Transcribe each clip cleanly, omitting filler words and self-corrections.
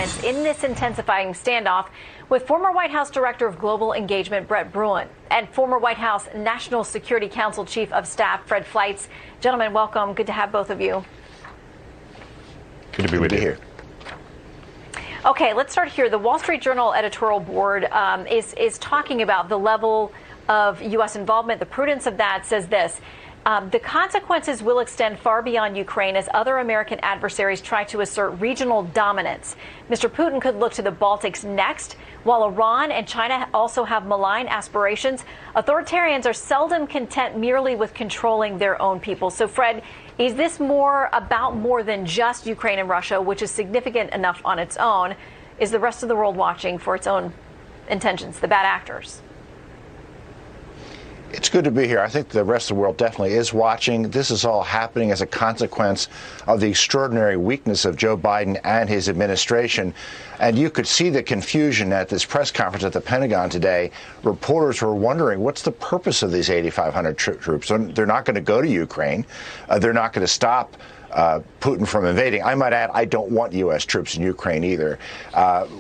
developments in this intensifying standoff with former White House Director of Global Engagement Brett Bruen and former White House National Security Council Chief of Staff Fred Fleitz. Gentlemen, welcome. Good to have both of you. Good to be with you here. Okay, let's start here. The Wall Street Journal editorial board is talking about the level of U.S. involvement. The prudence of that says this. The consequences will extend far beyond Ukraine as other American adversaries try to assert regional dominance. Mr. Putin could look to the Baltics next. While Iran and China also have malign aspirations, authoritarians are seldom content merely with controlling their own people. So, Fred, is this more than just Ukraine and Russia, which is significant enough on its own? Is the rest of the world watching for its own intentions, the bad actors? It's good to be here. I think the rest of the world definitely is watching. This is all happening as a consequence of the extraordinary weakness of Joe Biden and his administration. And you could see the confusion at this press conference at the Pentagon today. Reporters were wondering, what's the purpose of these 8,500 troops? They're not going to go to Ukraine. They're not going to stop Putin from invading. I might add, I don't want U.S. troops in Ukraine either.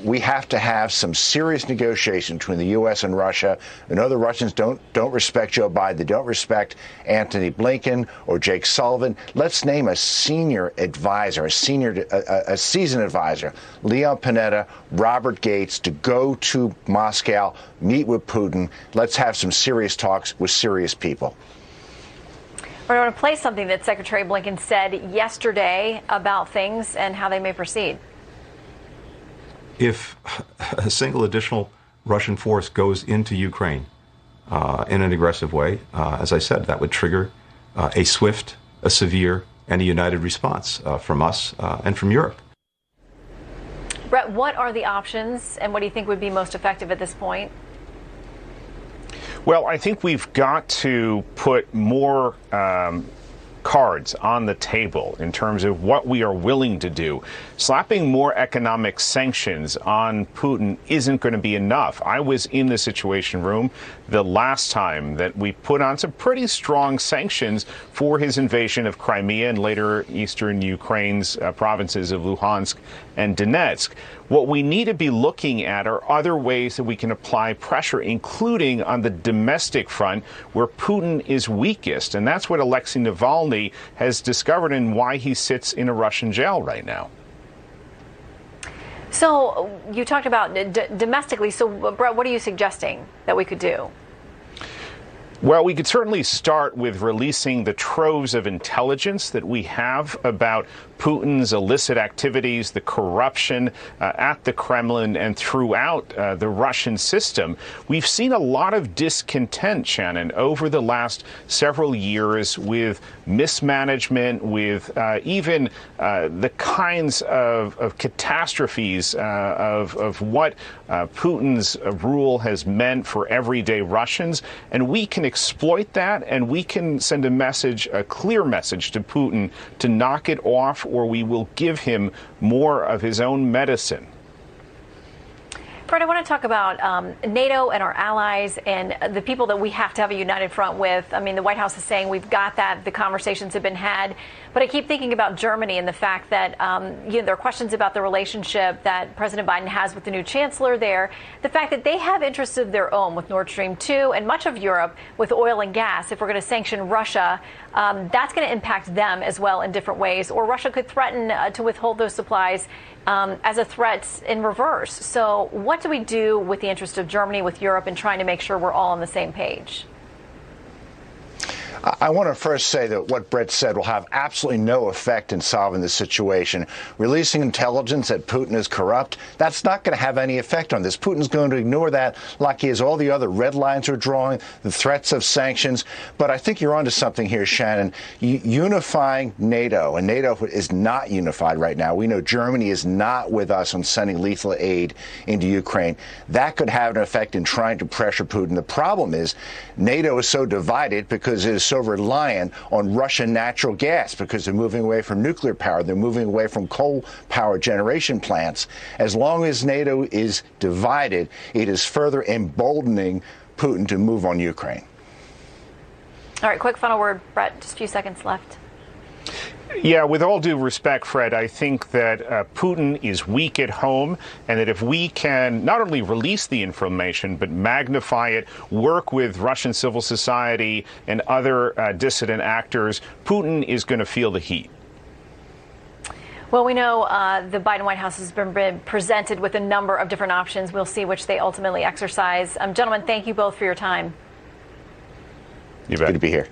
We have to have some serious negotiation between the U.S. and Russia. I know the Russians don't respect Joe Biden. They don't respect Antony Blinken or Jake Sullivan. Let's name a senior advisor, a seasoned advisor, Leon Panetta, Robert Gates, to go to Moscow, meet with Putin. Let's have some serious talks with serious people. I want to play something that Secretary Blinken said yesterday about things and how they may proceed. If a single additional Russian force goes into Ukraine in an aggressive way, as I said, that would trigger a swift, a severe, and a united response from us and from Europe. Brett, what are the options and what do you think would be most effective at this point? Well, I think we've got to put more cards on the table in terms of what we are willing to do. Slapping more economic sanctions on Putin isn't going to be enough. I was in the Situation Room the last time that we put on some pretty strong sanctions for his invasion of Crimea and later eastern Ukraine's provinces of Luhansk and Donetsk. What we need to be looking at are other ways that we can apply pressure, including on the domestic front where Putin is weakest. And that's what Alexei Navalny has discovered and why he sits in a Russian jail right now. So you talked about domestically. So, Brett, what are you suggesting that we could do? Well, we could certainly start with releasing the troves of intelligence that we have about Putin's illicit activities, the corruption at the Kremlin and throughout the Russian system. We've seen a lot of discontent, Shannon, over the last several years with mismanagement, with even the kinds of catastrophes of what Putin's rule has meant for everyday Russians. And we can exploit that, and we can send a message, a clear message to Putin to knock it off, or we will give him more of his own medicine. Fred, I want to talk about NATO and our allies and the people that we have to have a united front with. I mean, the White House is saying we've got that. The conversations have been had. But I keep thinking about Germany and the fact that there are questions about the relationship that President Biden has with the new chancellor there. The fact that they have interests of their own with Nord Stream 2 and much of Europe with oil and gas. If we're going to sanction Russia, that's going to impact them as well in different ways. Or Russia could threaten to withhold those supplies as a threat in reverse. So what do we do with the interest of Germany, with Europe, and trying to make sure we're all on the same page? I want to first say that what Brett said will have absolutely no effect in solving the situation. Releasing intelligence that Putin is corrupt, that's not going to have any effect on this. Putin's going to ignore that like he has all the other red lines are drawing, the threats of sanctions. But I think you're onto something here, Shannon. Unifying NATO, and NATO is not unified right now. We know Germany is not with us on sending lethal aid into Ukraine. That could have an effect in trying to pressure Putin. The problem is NATO is so divided because it is so reliant on Russian natural gas, because they're moving away from nuclear power. They're moving away from coal power generation plants. As long as NATO is divided, it is further emboldening Putin to move on Ukraine. All right, quick final word, Brett, just a few seconds left. Yeah, with all due respect, Fred, I think that Putin is weak at home, and that if we can not only release the information, but magnify it, work with Russian civil society and other dissident actors, Putin is going to feel the heat. Well, we know the Biden White House has been presented with a number of different options. We'll see which they ultimately exercise. Gentlemen, thank you both for your time. You bet. Good to be here.